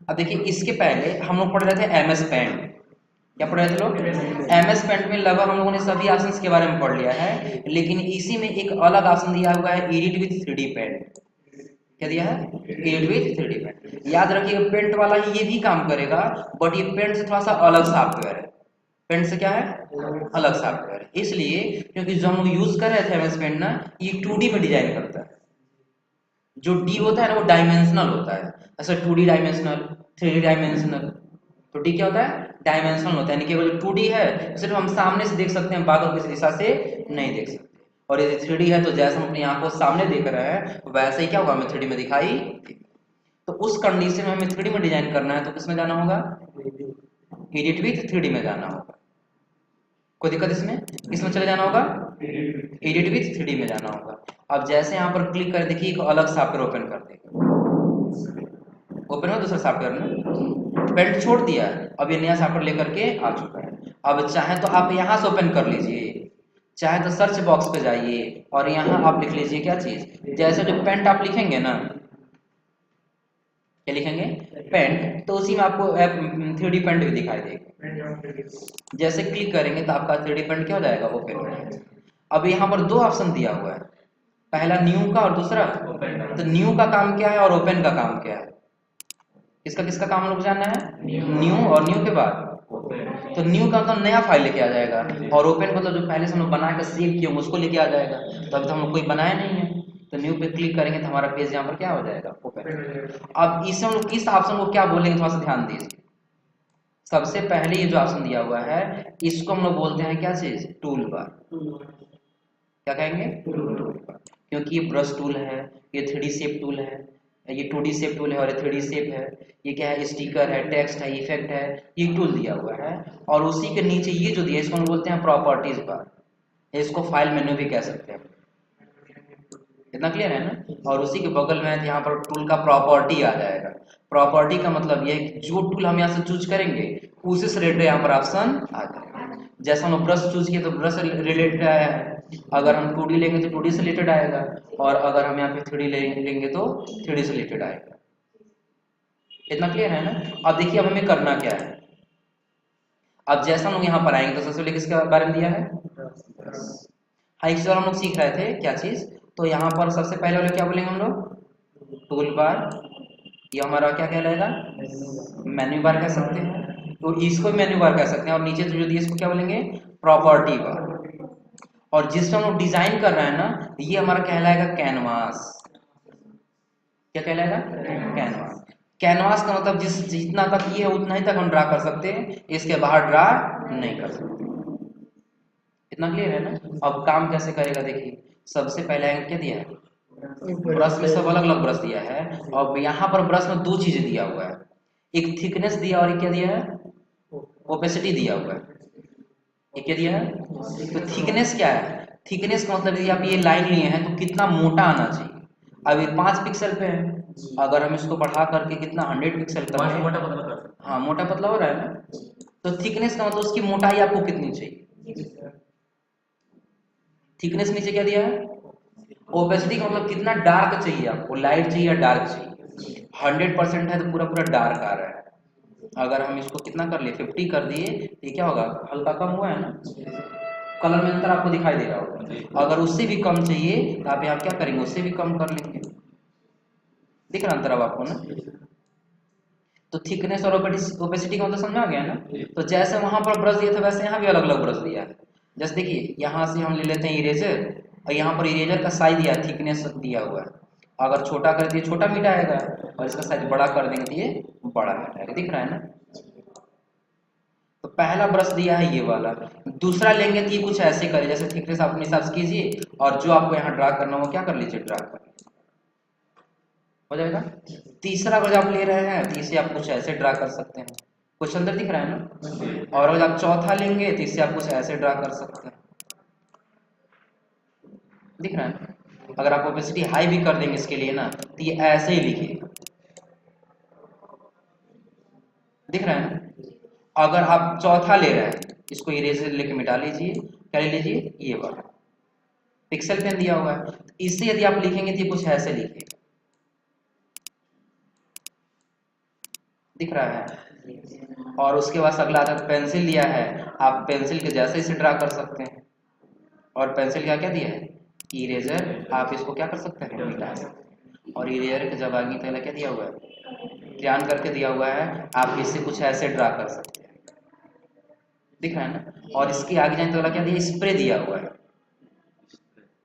अब देखिए इसके पहले हम लोग पढ़ रहे थे एमएस पेंट। क्या पढ़ रहे थे लोग? एमएस पेंट में लगभग हम लोगों ने सभी ऑप्शंस के बारे में पढ़ लिया है, लेकिन इसी में एक अलग ऑप्शन दिया हुआ है, एडिट विथ 3D पेंट। क्या दिया है? Edit with 3D paint. याद रखिएगा पेंट वाला ही ये भी काम करेगा, बट ये पेंट से थोड़ा सा अलग सॉफ्टवेयर है। पेंट से क्या है? अलग सॉफ्टवेयर है। इसलिए क्योंकि जो हम लोग यूज कर रहे थे एमएस पेंट ना, ये 2D में डिजाइन करता है। जो डी होता है ना वो डायमेंशनल होता है, ऐसा 2D डायमेंशनल, 3D डायमेंशनल। तो डी क्या होता है? डायमेंशनल होता है, यानी कि वो जो 2D है सिर्फ हम सामने से देख सकते हैं, बाकी किसी दिशा से नहीं देख सकते। और यदि 3D है तो जैसे हम अपनी आंखों से सामने देख रहे हैं वैसे ही क्या होगा, हमें 3D में दिखाई देगा। तो उस कंडीशन में हमें 3D में डिजाइन करना है तो किसमें जाना होगा? एडिट विथ 3D में जाना होगा। कोई दिक्कत इसमें? किसमें चले जाना होगा? एडिट विथ 3D में जाना होगा। अब जैसे यहाँ पर क्लिक करें, देखिए एक अलग सॉफ्टवेयर ओपन कर देगा। ओपन हो दूसरा सॉफ्टवेयर में, पेंट छोड़ दिया, अब ये नया सॉफ्टवेयर लेकर के आ चुका है। अब चाहे तो आप यहाँ से ओपन कर लीजिए, चाहे तो सर्च बॉक्स पे जाइए और यहाँ आप लिख लीजिए क्या चीज, जैसे जो पेंट आप लिखेंगे ना, क्या लिखेंगे? पेंट, तो उसी में आपको 3D पेंट भी दिखाई देगा। जैसे क्लिक करेंगे तो आपका 3D पेंट क्या हो जाएगा? ओपन हो जाएगा। अब यहाँ पर दो ऑप्शन दिया हुआ है, पहला न्यू का और दूसरा ओपन। तो न्यू का काम क्या है और ओपन का काम क्या है? किसका किसका काम लोग जानना है? न्यू, और न्यू के बाद तो न्यू का मतलब नया फाइल लेके आ जाएगा, और ओपन मतलब जो पहले से हम लोग बना के सेव किए होंगे उसको लेके आ जाएगा। तो अभी तो हम लोग कोई बनाया नहीं है, तो न्यू पे क्लिक करेंगे तो हमारा पेज यहाँ पर क्या हो जाएगा? ओपन। अब इससे हम लोग किस ऑप्शन को क्या बोलेंगे थोड़ा सा ध्यान दीजिए। सबसे पहले ये जो ऑप्शन दिया हुआ है इसको हम लोग बोलते हैं क्या चीज? Tool bar. क्या कहेंगे? टूल बार, क्योंकि ये ब्रश टूल है, ये 3D शेप टूल है, ये 2D शेप टूल है और ये 3D शेप है, ये क्या है? स्टिकर है, टेक्स्ट है, इफेक्ट है, ये टूल दिया हुआ है। और उसी के नीचे ये जो दिया है इसको हम बोलते हैं प्रॉपर्टीज बार, इसको फाइल मेन्यू भी कह सकते हैं। इतना क्लियर है ना? और उसी के बगल में यहाँ पर टूल का प्रॉपर्टी आ जाएगा। प्रॉपर्टी का मतलब ये है कि जो टूल हम यहाँ से चूज करेंगे उसी से रिलेटेड यहाँ पर ऑप्शन आ जाएगा। जैसे हम ब्रश चूज किए तो ब्रश से रिलेटेड आया है, अगर हम 2D लेंगे तो 2D से रिलेटेड आएगा, और अगर हम यहाँ पे 3D लेंगे तो 3D से रिलेटेड आएगा। इतना क्लियर है ना? अब देखिए अब हमें करना क्या है। अब जैसा हम लोग यहाँ पर आएंगे तो सबसे पहले किसके बारे में दिया है? हाँ, एक चीज और हम लोग सीख रहे थे, क्या चीज? तो यहाँ पर सबसे पहले वाले क्या बोलेंगे हम लोग? Tool bar. ये हमारा क्या कहलाएगा? मेन्यू बार कह सकते हैं, तो इसको मेन्यू बार कह सकते हैं। और नीचे जो दिया इसको क्या बोलेंगे? प्रॉपर्टी बार। और जिसमें हम लोग डिजाइन कर रहे हैं ना, ये हमारा कहलाएगा कैनवास। क्या कहलाएगा? कैनवास। कैनवास का मतलब जितना तक ये है उतना ही तक हम ड्रा कर सकते हैं, इसके बाहर ड्रा नहीं कर सकते। इतना क्लियर है ना? अब काम कैसे करेगा देखिए, सबसे पहले क्या दिया है? ब्रश में सब अलग अलग ब्रश दिया है, और यहाँ पर ब्रश में दो चीजें दिया हुआ है, एक थिकनेस दिया और एक क्या दिया है? ओपेसिटी दिया हुआ है। ये क्या दिया है? तो थिकनेस क्या है? थिकनेस का मतलब यदि आप ये लाइन लिए हैं तो कितना मोटा आना चाहिए। अब ये 5 पिक्सल पे है, अगर हम इसको बढ़ा करके कितना 100 पिक्सल कर दें, मोटा पतला कर सकते हैं। हाँ, मोटा पतला हो रहा है ना? तो थिकनेस का मतलब उसकी मोटाई आपको कितनी चाहिए। थिकनेस नीचे क्या दिया है? ओपेसिटी का मतलब कितना डार्क चाहिए आपको, लाइट चाहिए या डार्क चाहिए। 100% है तो पूरा पूरा डार्क आ रहा है, अगर हम इसको कितना कर लिए 50 कर दिए तो ये क्या होगा? हल्का कम हुआ है ना? कलर में अंतर आपको दिखाई दे रहा होगा। अगर उससे भी कम चाहिए तो आप यहाँ क्या करेंगे? उससे भी कम कर लेंगे। दिख रहा अंतर अब आपको ना? तो थिकनेस और ओपेसिटी का मतलब समझ आ गया ना? तो जैसे वहां पर ब्रश दिया था वैसे यहाँ भी अलग अलग ब्रश दिया है। जैसे देखिए यहाँ से हम ले लेते हैं इरेजर, और यहाँ पर इरेजर का साइज दिया, थिकनेस दिया हुआ है। अगर छोटा कर दिए छोटा मिटाएगा, और इसका साइज बड़ा कर देंगे तो ये बड़ा मिटाएगा। दिख रहा है ना? तो पहला ब्रश दिया है ये वाला, दूसरा लेंगे तो ये कुछ ऐसे करिए, जैसे थिकनेस आप अपने हिसाब से कीजिए, और जो आपको यहाँ ड्रा करना हो क्या कर लीजिए? ड्रा कर हो जाएगा। तीसरा अगर आप ले रहे हैं तो इसे आप कुछ ऐसे ड्रा कर सकते हैं, कुछ अंदर दिख रहा है ना? और अगर आप चौथा लेंगे तो इसे आप कुछ ऐसे ड्रा कर सकते हैं। दिख रहा है ना? अगर आप ओपेसिटी हाई भी कर देंगे इसके लिए ना तो ये ऐसे ही लिखिए। दिख रहा है ना? अगर आप चौथा ले रहे हैं इसको इरेजर लेके मिटा लीजिए, क्या ले लीजिए? ये वाला पिक्सल पेन दिया हुआ है, इससे यदि आप लिखेंगे तो ये कुछ ऐसे लिखिए। दिख रहा है। और उसके बाद अगला आता है पेंसिल लिया है, आप पेंसिल के जैसे इसे ड्रा कर सकते हैं। और पेंसिल का क्या दिया है, इरेजर, आप इसको क्या कर सकते हैं, मिटा सकते हैं। और इरेजर के जब आगे पहले क्या दिया हुआ है, ध्यान करके दिया हुआ है, आप इससे कुछ ऐसे ड्रा कर सकते हैं, दिख रहा है ना। और इसके आगे जाने तो वाला क्या दिया, स्प्रे दिया हुआ है।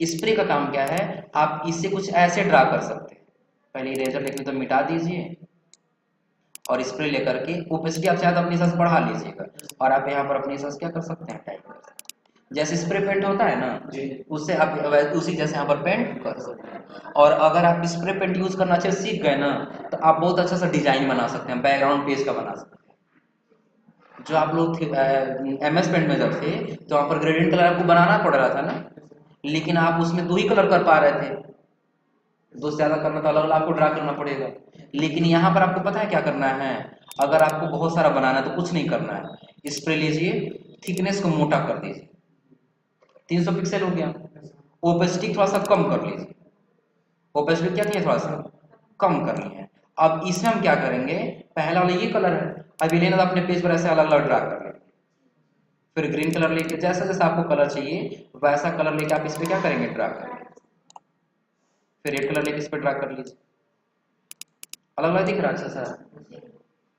स्प्रे का काम क्या है, आप इससे कुछ ऐसे ड्रा कर सकते हैं। पहले इरेजर लेके तो मिटा दीजिए और स्प्रे लेकर के ओपेसिटी आप चाहे तो अपने हिसाब से बढ़ा लीजिएगा, और आप यहाँ पर अपने हिसाब से क्या कर सकते हैं, टाइप कर सकते हैं। जैसे स्प्रे पेंट होता है ना, उससे आप उसी जैसे यहाँ पर पेंट कर सकते हैं। और अगर आप स्प्रे पेंट यूज करना अच्छे से सीख गए ना, तो आप बहुत अच्छा सा डिजाइन बना सकते हैं, बैकग्राउंड पेज का बना सकते हैं। जो आप लोग MS पेंट में जब थे तो वहाँ पर ग्रेडियंट कलर आपको बनाना पड़ रहा था ना, लेकिन आप उसमें 2 ही कलर कर पा रहे थे, 2 से ज़्यादा करना तो अलग अलग आपको ड्रा करना पड़ेगा। लेकिन यहाँ पर आपको पता है क्या करना है, अगर आपको बहुत सारा बनाना है तो कुछ नहीं करना है, स्प्रे लीजिए, थिकनेस को मोटा कर दीजिए, 300 पिक्सल हो गया। ओपेसिटी थोड़ा सा कम कर लीजिए, ओपेसिटी क्या किया, थोड़ा सा कम करनी है। अब इसमें हम क्या करेंगे, पहला वाला ये कलर है, अब ये लेना तो अपने पेज पर ऐसे अलग अलग ड्रा कर लेंगे। फिर ग्रीन कलर लेके जैसा जैसा आपको कलर चाहिए वैसा कलर लेके आप इस पे क्या करेंगे, ड्रा करेंगे। फिर रेड कलर लेके इस पे ड्रा कर लीजिए, अलग अलग दिख रहा है अच्छा सा।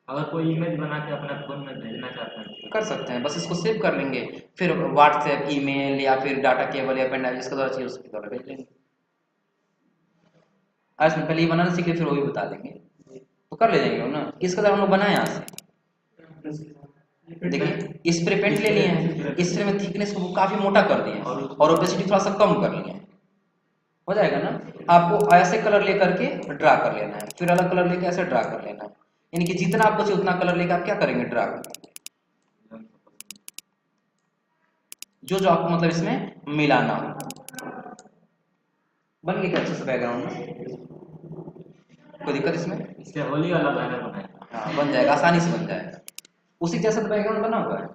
अगर कोई इमेज बना के अपना फोन में भेजना चाहते हैं कर सकते हैं, बस इसको सेव कर लेंगे, फिर व्हाट्सएप, ईमेल या फिर डाटा केबल या पेन ड्राइव जिसके द्वारा चाहिए उसके द्वारा भेज लेंगे। आज हम पहले ये बनाना सीखे, फिर वो भी बता देंगे, तो कर ले जाएंगे ना। किसके द्वारा हम लोग बनाए यहाँ से, देखिए स्प्रे पेंट ले लिए हैं, स्प्रे में थिकनेस को काफी मोटा कर दिए हैं और ओपेसिटी थोड़ा सा कम कर लिए हैं, हो जाएगा ना। आपको ऐसे कलर लेकर के ड्रा कर लेना है, फिर अलग कलर लेके ऐसे ड्रा कर लेना है, यानी कि जितना आपको चाहिए उतना कलर लेके आप क्या करेंगे, ड्रा करेंगे, जो जो आपको मतलब इसमें मिलाना हो। बन गया अच्छे से बैकग्राउंड में, कोई दिक्कत इसमें, इससे होली वाला बैनर बनाए। हाँ बन जाएगा, आसानी से बन जाएगा। उसी जैसा तो बैकग्राउंड बना हुआ है,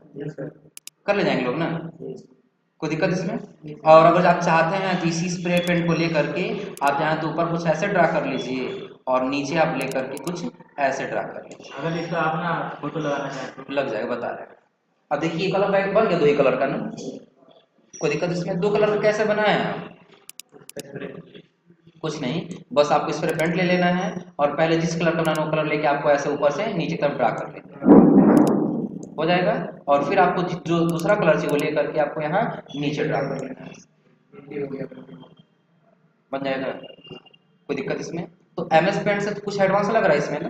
कर ले जाएंगे लोग ना, कोई दिक्कत इसमें। और अगर आप चाहते हैं तो इसी स्प्रे पेंट को लेकर के आप चाहें तो ऊपर कुछ ऐसे ड्रा कर लीजिए और नीचे आप लेकर के कुछ ऐसे ड्रा कर लीजिए, अगर इसका अपना फोटो लगाना चाहते हैं लग जाएगा, बता रहे हैं। अब देखिए ये कलर बैग बन गया 2 ही कलर का ना, कोई दिक्कत इसमें। 2 कलर का कैसे बनाए हैं आप, कुछ नहीं, बस आपको इस पर पेंट ले लेना है और पहले जिस कलर का बनाना वो कलर लेके आपको ऐसे ऊपर से नीचे तक ड्रा कर लेना हो जाएगा। और फिर आपको जो दूसरा कलर चाहिए वो लेकर के आपको यहाँ नीचे ड्रा कर लेना है, बन जाएगा, कोई दिक्कत इसमें। तो MS पेंट से तो कुछ एडवांस लग रहा है इसमें ना,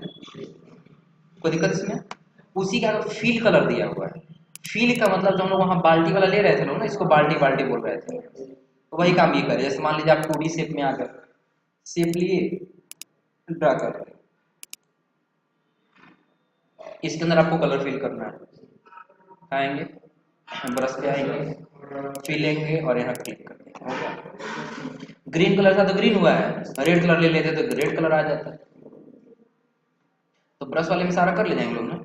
कोई दिक्कत इसमें। उसी का फील कलर दिया हुआ है, फील का मतलब जो हम लोग वहाँ बाल्टी वाला ले रहे थे लोग ना, इसको बाल्टी बाल्टी बोल रहे थे, तो वही काम ये करे। जैसे मान लीजिए आप 2D शेप में आ गए, शेप लिए, ड्रा कर रहे, इसके अंदर आपको कलर फिल करना है, आएंगे ब्रश पे आएंगे, फिल लेंगे और यहाँ क्लिक कर देंगे, हो गया। ग्रीन कलर था तो ग्रीन हुआ है, रेड कलर ले लेते तो रेड कलर आ जाता है। तो ब्रश वाले में सारा कर ले जाएंगे लोग ना,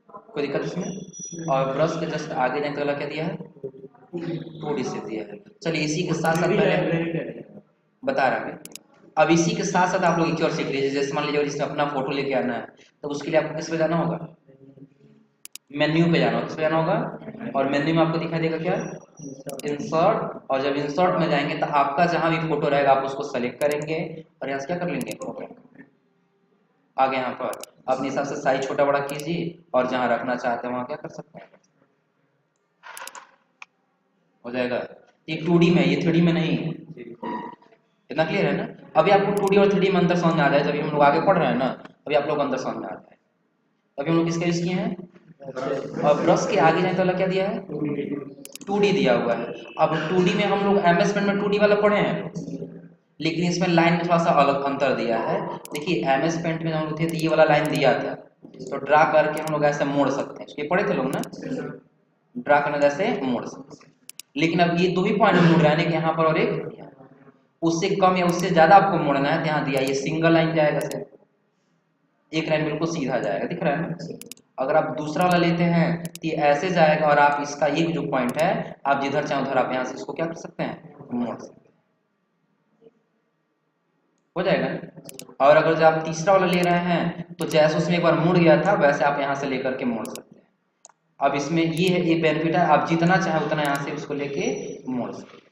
कोई दिक्कत इसमें। और ब्रश के जस्ट आगे जाने वाला क्या दिया है, 2D से दिया है। चलिए इसी के साथ साथ पहले बता रहा है, अब इसी के साथ साथ आप लोग एक और सीख लीजिए। जैसे मान लीजिए इसमें अपना फोटो लेके आना है, तो उसके लिए आपको किस पे जाना होगा, मेन्यू पे जाना होगा, किस पे जाना होगा, और मेन्यू में आपको दिखाई देगा क्या, इंसर्ट। और जब इंसर्ट में जाएंगे तो आपका जहां भी फोटो रहेगा आप उसको सेलेक्ट करेंगे और यहाँ से क्या कर लेंगे, फोटो आगे यहाँ पर अपने हिसाब से साइज छोटा बड़ा कीजिए और जहां रखना चाहते हैं वहां क्या कर सकते हैं, हो जाएगा। ये 2D में, ये 3D में नहीं है, इतना क्लियर है ना। अभी आपको 2D और 3D में अंतर समझ में आ जाए, जब हम लोग आगे पढ़ रहे हैं ना अभी आप लोग अंदर समझ में आ जाए। अभी हम लोग किसका यूज किए हैं, और ब्रश के आगे जाने वाला क्या दिया है, 2D दिया हुआ है। अब 2D में हम लोग MS पेंट में 2D वाला पढ़े हैं, लेकिन इसमें लाइन में थोड़ा सा अलग अंतर दिया है। देखिए MS पेंट में हम लोग थे तो ये वाला लाइन दिया था, तो ड्रा करके हम लोग ऐसे मोड़ सकते हैं, ये पढ़े थे लोग ना, ड्रा करना जैसे मोड़ सकते हैं। लेकिन अब ये 2 ही पॉइंट मोड़ रहे हैं कि यहाँ पर और एक, उससे कम या उससे ज्यादा आपको मोड़ना है तो यहाँ दिया, ये सिंगल लाइन जाएगा सिर्फ, एक लाइन बिल्कुल सीधा जाएगा, दिख रहा है ना। अगर आप दूसरा वाला लेते हैं तो ये ऐसे जाएगा और आप इसका एक जो पॉइंट है आप जिधर चाहे उधर आप यहाँ से इसको क्या कर सकते हैं, मोड़ सकते हैं, हो जाएगा ना। और अगर जब आप तीसरा वाला ले रहे हैं तो जैसे उसमें एक बार मुड़ गया था वैसे आप यहाँ से लेकर के मोड़ सकते हैं। अब इसमें ये है, ये बेनिफिट है, आप जितना चाहे उतना यहाँ से उसको लेके मोड़ सकते हैं।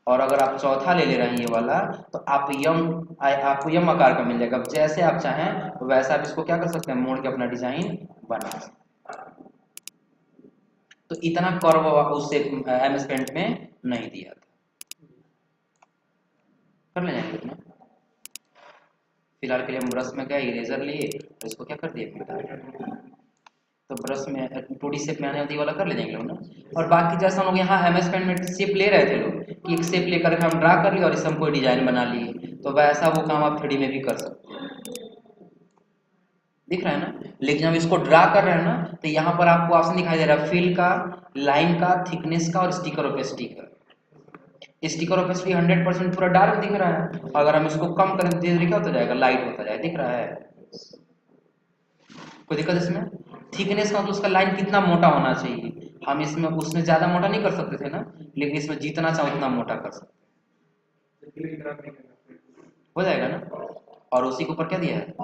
और अगर आप चौथा ले रहे हैं ये वाला तो आपको यम आकार का मिल जाएगा। अब जैसे आप चाहें वैसे आप इसको क्या कर सकते हैं, मोड़ के अपना डिजाइन बना सकते हैं। तो इतना कर्व उससे एमएस पेंट में नहीं दिया था। कर ले जाएंगे अपना। फिलहाल के लिए हम ब्रश में क्या इरेजर लिए तो इसको क्या कर दिए, तो ब्रश में 2D शेप में आने वाली वाला कर ले जाएंगे लोग ना। और बाकी जैसा हम लोग यहाँ एमएस पेंट में शेप ले रहे थे लोग कि एक शेप लेकर के हम ड्रा कर लिए और इससे हम कोई डिजाइन बना लिए, तो वैसा वो काम आप 3D में भी कर सकते हैं। दिख रहा है ना। लेकिन हम इसको ड्रा कर रहे हैं ना तो यहाँ पर आपको ऑप्शन दिखाई दे रहा है फिल का, लाइन का, थिकनेस का और स्टिकर ओपेसिटी का। स्टिकर ओपेसिटी 100% पूरा डार्क दिख रहा है। अगर हम इसको कम करें तो धीरे धीरे क्या होता जाएगा, लाइट होता जाएगा। दिख रहा है कोई दिक्कत इसमें। थिकनेस का मतलब उसका लाइन कितना मोटा होना चाहिए, हम इसमें उसमें ज्यादा मोटा नहीं कर सकते थे ना, लेकिन इसमें जितना चाहो उतना मोटा कर सकते हो जाएगा ना। और उसी के ऊपर क्या दिया है,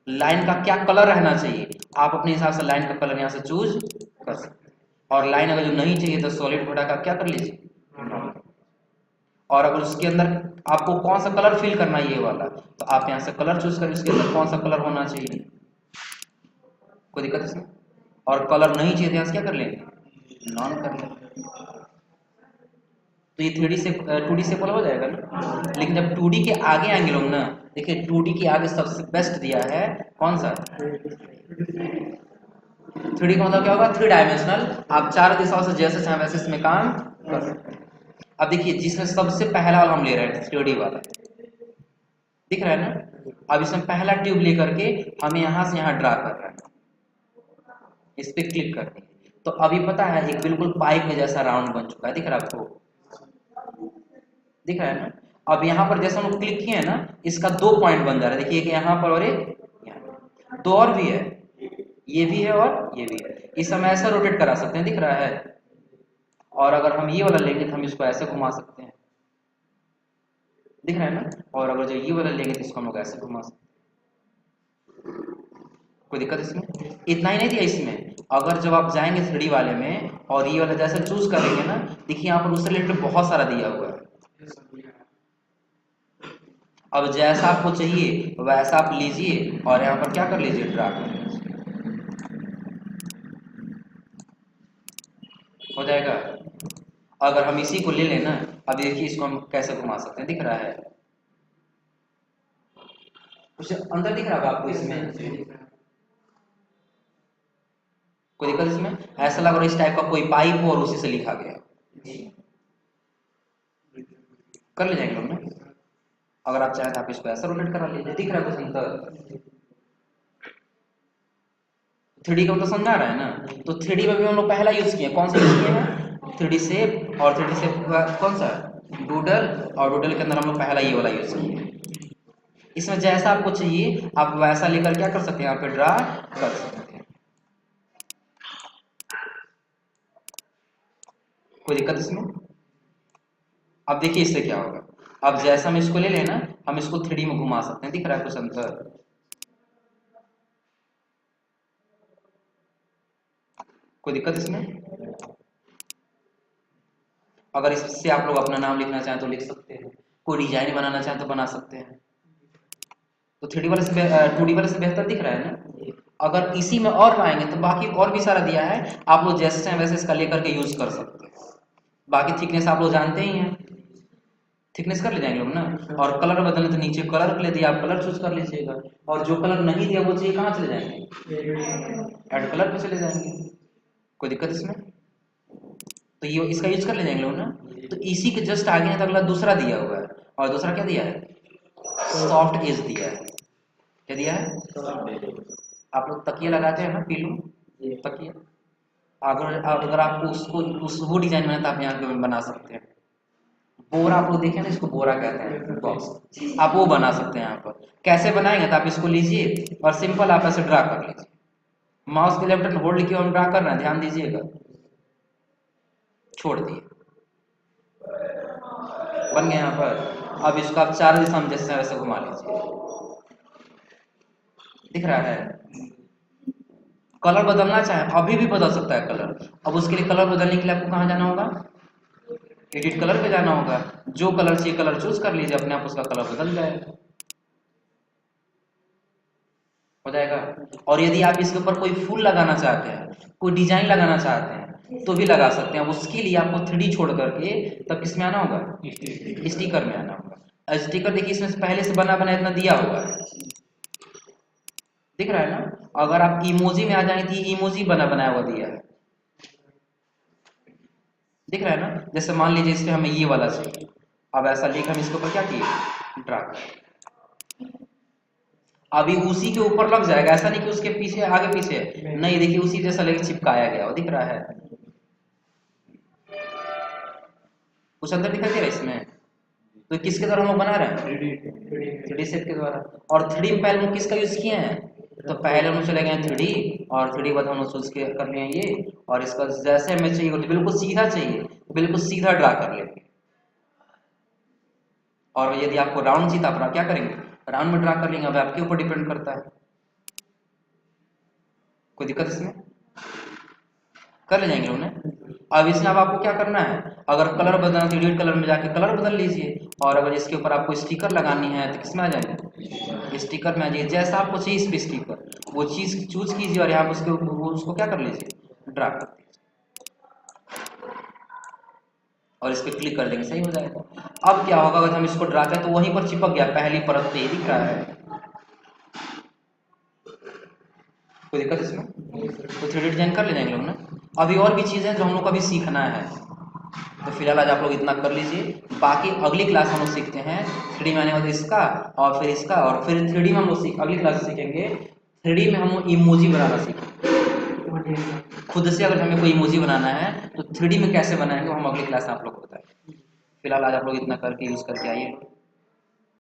लाइन का क्या कलर रहना चाहिए, आप अपने हिसाब से लाइन का कलर यहाँ से चूज कर सकते हैं। और लाइन अगर जो नहीं चाहिए तो सॉलिड प्रोडक्ट का क्या कर लीजिए। और अगर उसके अंदर आपको कौन सा कलर फिल करना है ये वाला, तो आप यहाँ से कलर चूज करें, उसके अंदर कौन सा कलर होना चाहिए, कोई दिक्कत इसमें। और कलर नहीं चाहिए तो यहाँ से क्या कर लेंगे, नॉन कर लेंगे। तो ये 3D से 2D से हो जाएगा ना। लेकिन जब 2D के आगे आएंगे लोग ना, देखिए 2D के आगे सबसे बेस्ट दिया है कौन सा, 3D का मतलब क्या होगा, 3 डायमेंशनल। आप चार दिशाओं से जैसे चाहे वैसे इसमें काम कर सकते हैं। अब देखिए जिसमें सबसे पहला वाला हम ले रहे हैं 3D वाला, दिख रहा है ना। अब इसमें पहला ट्यूब लेकर के हमें यहाँ से यहाँ ड्रा कर रहा है, इस पे क्लिक कर दिए तो अभी पता है एक बिल्कुल पाइप में जैसा राउंड बन चुका है। दिख रहा है आपको, दिख रहा है ना। अब यहाँ पर जैसे हम लोग क्लिक किए हैं ना, इसका 2 पॉइंट बन जा रहा है। देखिए एक यहाँ पर और एक यहाँ, 2 और भी है, ये भी है और ये भी है। इस समय ऐसा रोटेट करा सकते हैं, दिख रहा है। और अगर हम ये वाला लेंगे तो हम इसको ऐसे घुमा सकते हैं, दिख रहा है ना। और अगर जो ये वाला लेंगे तो इसको हम लोग ऐसे घुमा सकते हैं, कोई दिक्कत इसमें। इतना ही नहीं दिया इसमें, अगर जब आप जाएंगे 3D वाले में और ये वाला जैसे चूज करेंगे ना, देखिए यहाँ पर उससे रिलेटेड बहुत सारा दिया हुआ है। अब जैसा आपको चाहिए वैसा आप लीजिए और यहाँ पर क्या कर लीजिए, ड्रा कर लीजिए, हो जाएगा। अगर हम इसी को ले लें ना, अब देखिए इसको हम कैसे घुमा सकते हैं, दिख रहा है कुछ अंदर दिख रहा होगा आपको इसमें, कोई दिक्कत इसमें। ऐसा लग रहा है इस टाइप का कोई पाइप हो और उसी से लिखा गया, कर ले जाएंगे लोग ना। अगर आप चाहें तो आप इसको ऐसा रोटेट करा लीजिए, दिख रहा है कुछ अंतर। 3D का मतलब समझा रहा है ना। तो 3D में भी हम लोग पहला यूज किए, कौन सा यूज किए हैं, 3D शेप। और 3D शेप कौन सा, डूडल। और डूडल के अंदर हम लोग पहला ये वाला यूज किए। इसमें जैसा आपको चाहिए आप वैसा लेकर क्या कर सकते हैं, यहाँ पे ड्रा कर सकते हैं, कोई दिक्कत इसमें। अब देखिए इससे क्या होगा, अब जैसा हम इसको ले लेना, हम इसको 3D में घुमा सकते हैं, दिख रहा है कुछ अंतर, कोई दिक्कत इसमें। अगर इससे आप लोग अपना नाम लिखना चाहें तो लिख सकते हैं, कोई डिजाइन बनाना चाहें तो बना सकते हैं। तो 3D वाले से 2D वाले से बेहतर दिख रहा है ना। अगर इसी में और पाएंगे तो बाकी और भी सारा दिया है, आप लोग जैसे चाहें वैसे इसका लेकर के यूज कर सकते हैं। बाकी थिकनेस आप लोग जानते ही हैं, थिकनेस कर ले जाएंगे लोग ना। और कलर बदलने तो नीचे कलर ले दिया, आप कलर चूज कर लीजिएगा। और जो कलर नहीं दिया वो चाहिए कहाँ चले जाएंगे, ऐड कलर पे चले जाएंगे, कोई दिक्कत इसमें। तो ये इसका यूज कर ले जाएंगे लोग ना। तो इसी के जस्ट आगे है तो अगला दूसरा दिया हुआ है, और दूसरा क्या दिया है, सॉफ्ट एज दिया है। क्या दिया है, आप लोग तकिया लगाते हैं ना, पीलू तकिया, अगर आपको उसको वो डिजाइन में आप यहाँ पे बना सकते हैं। बोरा आप लोग देखें ना, इसको बोरा कहते हैं, बॉक्स, आप वो बना सकते हैं। यहाँ पर कैसे बनाएंगे तो आप इसको लीजिए और सिंपल आप ऐसे ड्रा कर लीजिए, माउस के लेफ्ट बटन होल्ड किया हम ड्रा कर रहे हैं, ध्यान दीजिएगा, छोड़ दिए, बन गया यहाँ पर। अब इसको आप चार दिशा में जैसे वैसे घुमा लीजिए, दिख रहा है। कलर बदलना चाहे अभी भी बदल सकता है कलर। अब उसके लिए कलर बदलने के लिए आपको कहाँ जाना होगा, एडिट कलर पे जाना होगा। जो कलर चाहिए कलर चूज कर लीजिए, अपने आप उसका कलर बदल जाएगा, हो जाएगा। और यदि आप इसके ऊपर कोई फूल लगाना चाहते हैं, कोई डिजाइन लगाना चाहते हैं तो भी लगा सकते हैं। उसके लिए आपको 3D छोड़ करके तब किस में आना होगा, स्टिकर में आना होगा। स्टिकर देखिए इसमें पहले से बना बना इतना दिया हुआ है, दिख रहा है ना। अगर आप इमोजी में आ जाए तो इमोजी बना बनाया हुआ दिया है, दिख रहा है ना। जैसे मान लीजिए इसमें हमें ये वाला चाहिए, अब ऐसा लेकर हम इसके ऊपर क्या किए, ड्रा। अभी उसी के ऊपर लग जाएगा, ऐसा नहीं कि उसके पीछे आगे पीछे नहीं, देखिए उसी जैसा लेके चिपकाया गया वो, दिख रहा है। कुछ अंदर दिखाई दे रहा है इसमें। तो किसके द्वारा हम लोग बना रहे हैं, 3D सेट के द्वारा। और 3D में पहले हम किसका यूज किए हैं, तो पहले हम चले गए 3D, और 3D बाद हम चूज कर लिए ये। और इसका जैसे हमें चाहिए तो बिल्कुल सीधा चाहिए, बिल्कुल सीधा ड्रा कर लेंगे। और यदि आपको राउंड चाहिए तो आप क्या करेंगे, राउंड में ड्रा कर लेंगे। अब आपके ऊपर डिपेंड करता है, कोई दिक्कत इसमें, कर ले जाएंगे उन्हें। अब इसमें अब आपको क्या करना है, अगर कलर बदलना तो एडिट कलर में जाके कलर बदल लीजिए। और अगर इसके ऊपर आपको स्टिकर लगानी है तो किसमें आ जाएंगे, स्टिकर में आ जाइए। जैसा आपको चाहिए इस पे स्टिकर, वो चीज चूज कीजिए और यहाँ उसके उसको क्या कर लीजिए, ड्रा कर दीजिए, और इस पर क्लिक कर देंगे, सही हो जाएगा। अब क्या होगा, अगर हम इसको ड्रा करें तो वहीं पर चिपक गया, पहली परत पे ही दिख रहा है, कोई दिक्कत इसमें। तो 3D डिजाइन कर ले जाएंगे लोग ना। अभी और भी चीज़ें जो हम लोग को अभी सीखना है, तो फिलहाल आज आप लोग इतना कर लीजिए। बाकी अगली क्लास हम लोग सीखते हैं 3D में आने वाला इसका, और फिर इसका, और फिर 3D में हम लोग अगली क्लास सीखेंगे 3D में हम इमोजी बनाना सीखेंगे। खुद से अगर हमें कोई इमोजी बनाना है तो 3D में कैसे बनाएंगे वो हम अगली क्लास में आप लोग को बताएंगे। फिलहाल आज आप लोग इतना करके यूज़ करके आइए।